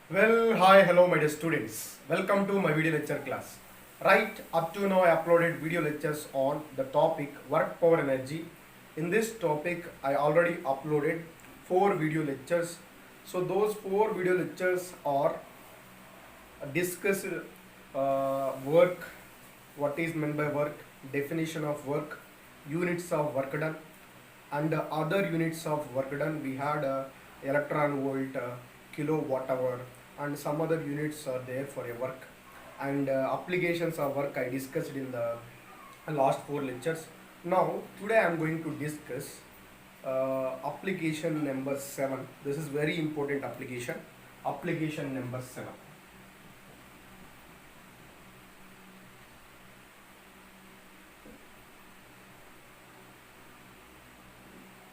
Well, hi, hello, my dear students. Welcome to my video lecture class. Right up to now, I uploaded video lectures on the topic work power energy. In this topic, I already uploaded 4 video lectures. So those 4 video lectures are discussed work, what is meant by work, definition of work, units of work done, and other units of work done. We had electron volt, kilowatt hour, and some other units are there for a work. And applications of work I discussed in the last 4 lectures. Now today I am going to discuss application number 7. This is very important application. Application number 7.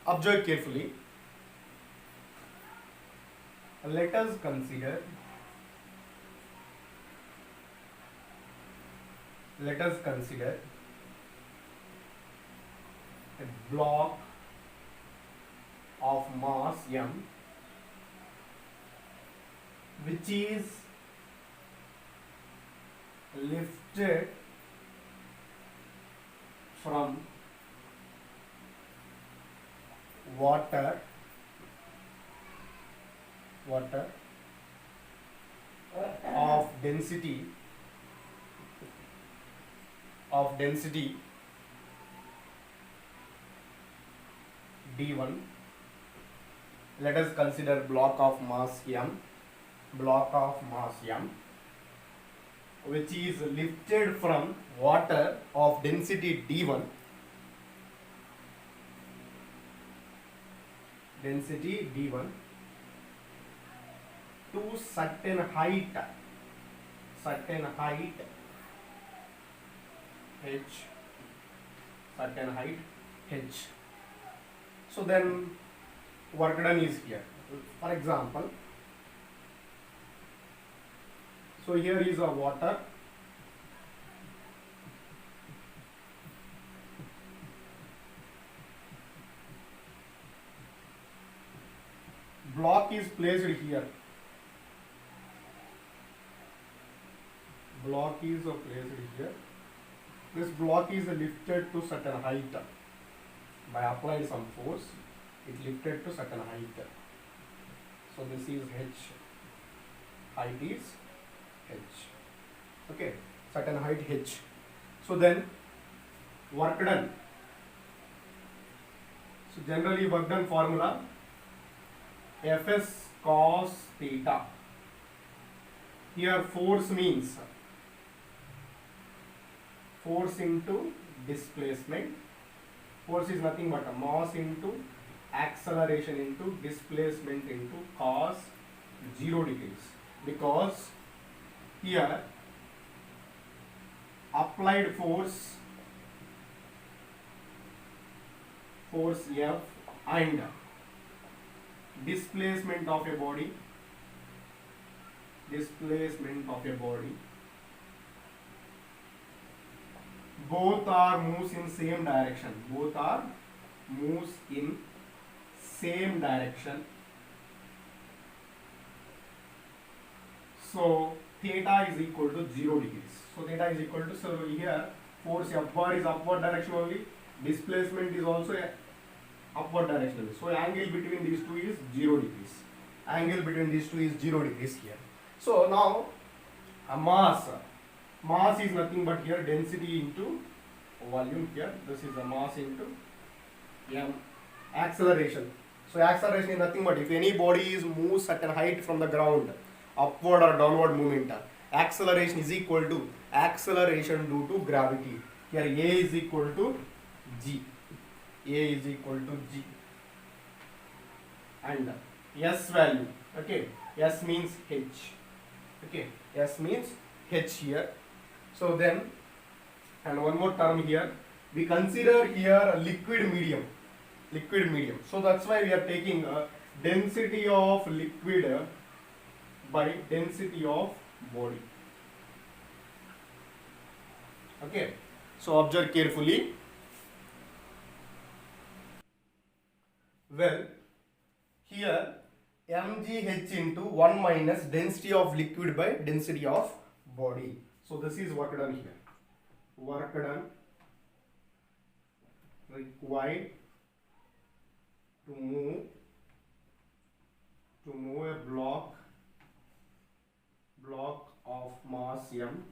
Observe carefully. Let us consider a block of mass m which is lifted from water of density d1. Let us consider block of mass m which is lifted from water of density d1 to certain height h. So then work done is here. For example, so here is a water, block is placed here. This block is lifted to certain height. By applied some force, it lifted to certain height. So this is h. Height is h. Okay, certain height h. So then work done. So generally work done formula Fs cos theta. Here force means force into displacement. Force is nothing but a mass into acceleration into displacement into cos 0 degrees, because here applied force F and displacement of a body both are moves in same direction. So theta is equal to 0 degrees. So here force F bar is upward direction only, displacement is also upward direction. So angle between these two is 0 degrees. Here. So now a mass is nothing but here density into volume. Here this is a mass into m. Acceleration. So acceleration is nothing but if any body is moves at a height from the ground, upward or downward movement, acceleration is equal to acceleration due to gravity. Here A is equal to G. And S value. Okay. S means H. Okay. S means H here. So then, and one more term here, we consider here a liquid medium. So that's why we are taking density of liquid by density of body. Okay. So observe carefully. Well, here mgh into 1 minus density of liquid by density of body. So this is work done here. Work done required to move a block of mass m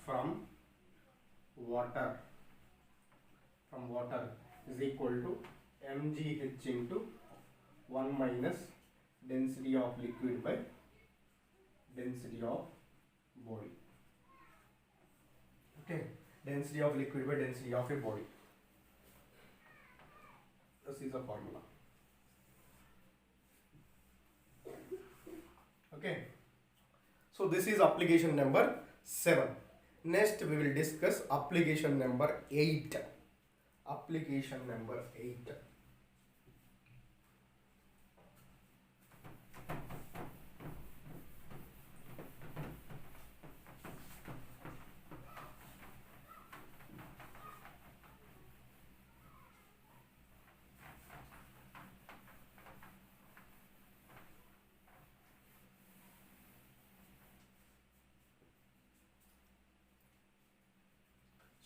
from water is equal to mgh into 1 minus density of liquid by density of body. Okay, density of liquid by density of a body. This is a formula. Okay, so this is application number 7. Next we will discuss application number 8. Application number 8.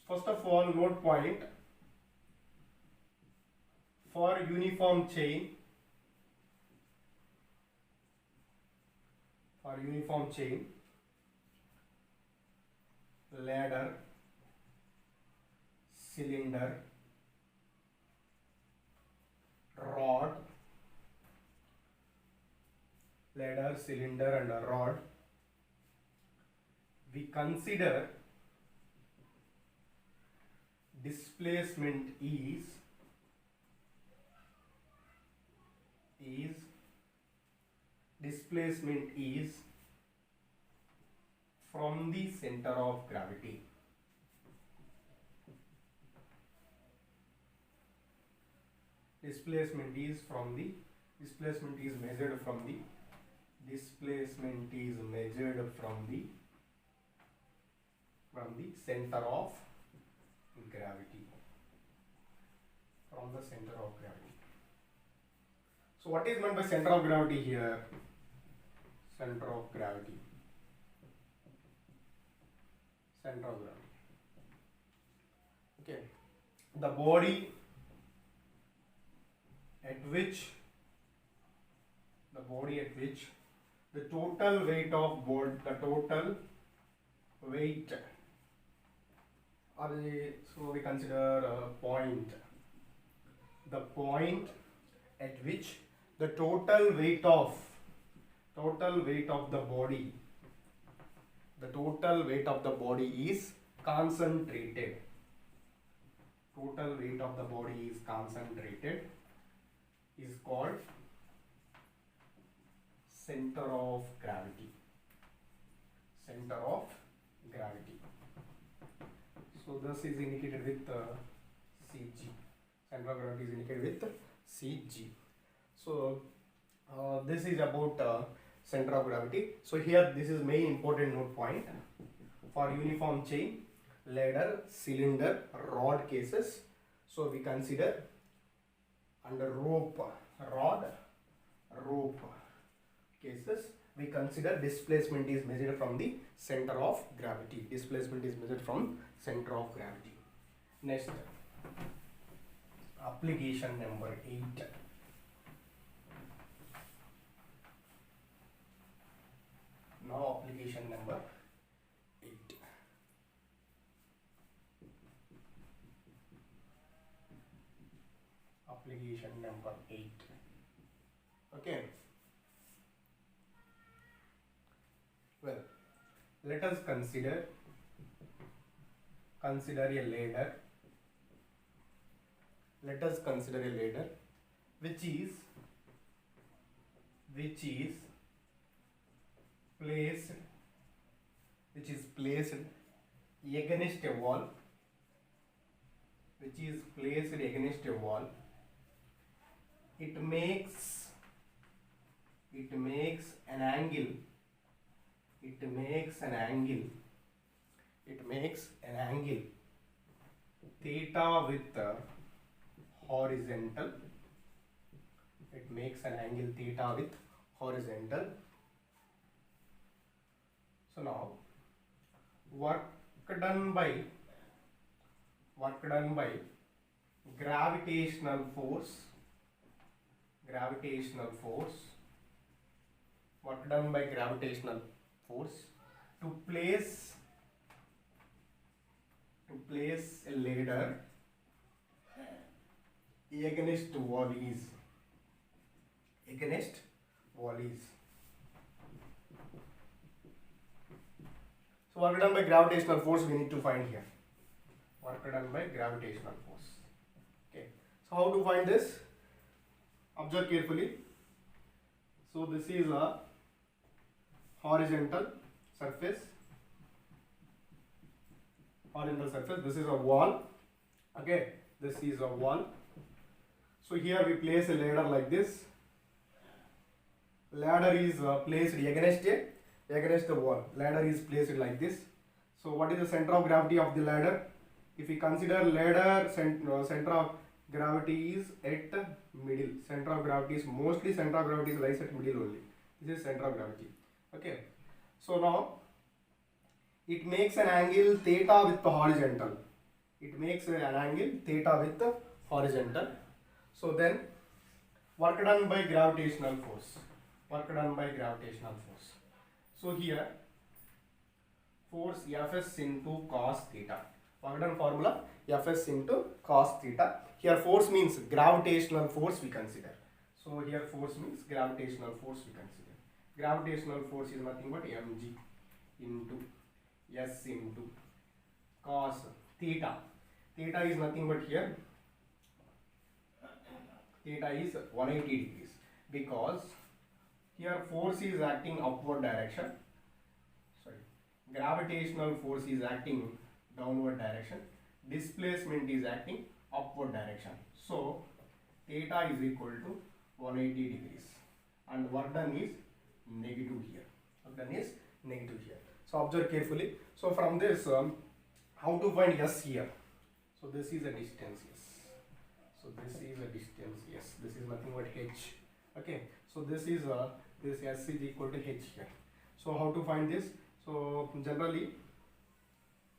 First of all, note point for uniform chain. Ladder, cylinder, rod, ladder, cylinder and a rod, we consider displacement is from the center of gravity. Displacement is measured from the center of gravity. From the center of gravity. So what is meant by center of gravity here? Center of gravity. Okay. The body at which the total weight of so we consider a point. The point at which the total weight of the body is concentrated. Is called center of gravity. So this is indicated with CG. Center of gravity is indicated with CG. So this is about center of gravity. So here this is main important note point for uniform chain, ladder, cylinder, rod cases. So we consider under rope cases, we consider displacement is measured from the center of gravity. Next, application number 8. Now application number 8. Okay. Well, let us consider a ladder. Which is placed against a wall. It makes an angle. Theta with the horizontal. It makes an angle theta with horizontal. So now work done by gravitational force, work done by gravitational force to place a ladder against volleys. So work done by gravitational force we need to find here. Work done by gravitational force. Okay. So how to find this? Observe carefully. So this is a horizontal surface. This is a wall. Okay. This is a wall. So here we place a ladder like this. Ladder is placed against the wall. Ladder is placed like this. So what is the center of gravity of the ladder? If we consider ladder, center of gravity is at middle. Center of gravity lies at middle only. This is center of gravity. Okay. So now it makes an angle theta with the horizontal. So then work done by gravitational force. So here force Fs into cos theta. Work done formula Fs into cos theta. Here force means gravitational force we consider. So here force means gravitational force we consider. Gravitational force is nothing but mg into S into cos theta. Theta is nothing but here. Theta is 180 degrees because here force is acting upward direction. Gravitational force is acting downward direction. Displacement is acting upward direction. So theta is equal to 180 degrees and work done is negative here. So observe carefully. So from this how to find S here? So this is a distance S. This is nothing but H. Okay. So this S is equal to H here. So how to find this? So generally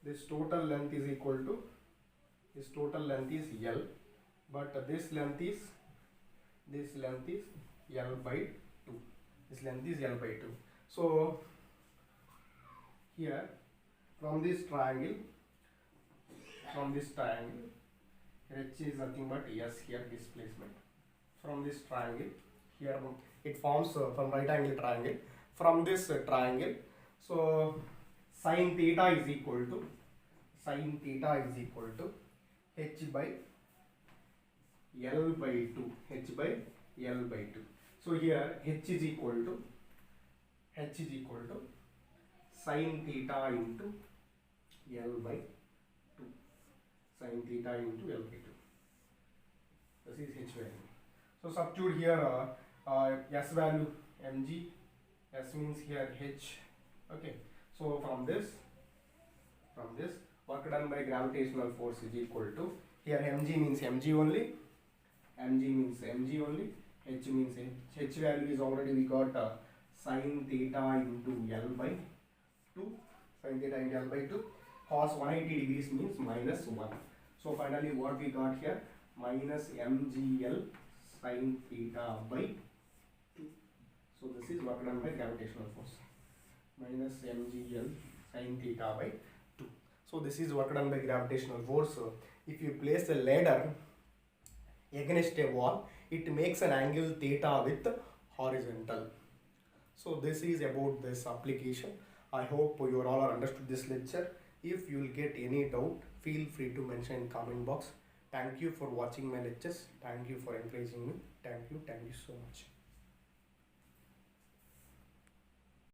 this total length is equal to L, but this length is L by 2. So here from this triangle H is nothing but S here, displacement. From this triangle here it forms from right angle triangle. From this triangle, so sin theta is equal to H by L by 2. So here H is equal to sin theta into L by 2. This is H value. So substitute here S value mg. S means here H. Okay. So from this work done by gravitational force is equal to, here mg means mg only, H means H value is already we got sin theta into L by 2. Cos 180 degrees means -1. So finally what we got here, minus mgl sin theta by 2. So this is work done by gravitational force, minus mgl sin theta by 2. So this is work done by gravitational force. So if you place a ladder against a wall, it makes an angle theta with horizontal. So this is about this application. I hope you all are understood this lecture. If you will get any doubt, feel free to mention in comment box. Thank you for watching my lectures. Thank you for encouraging me. Thank you so much.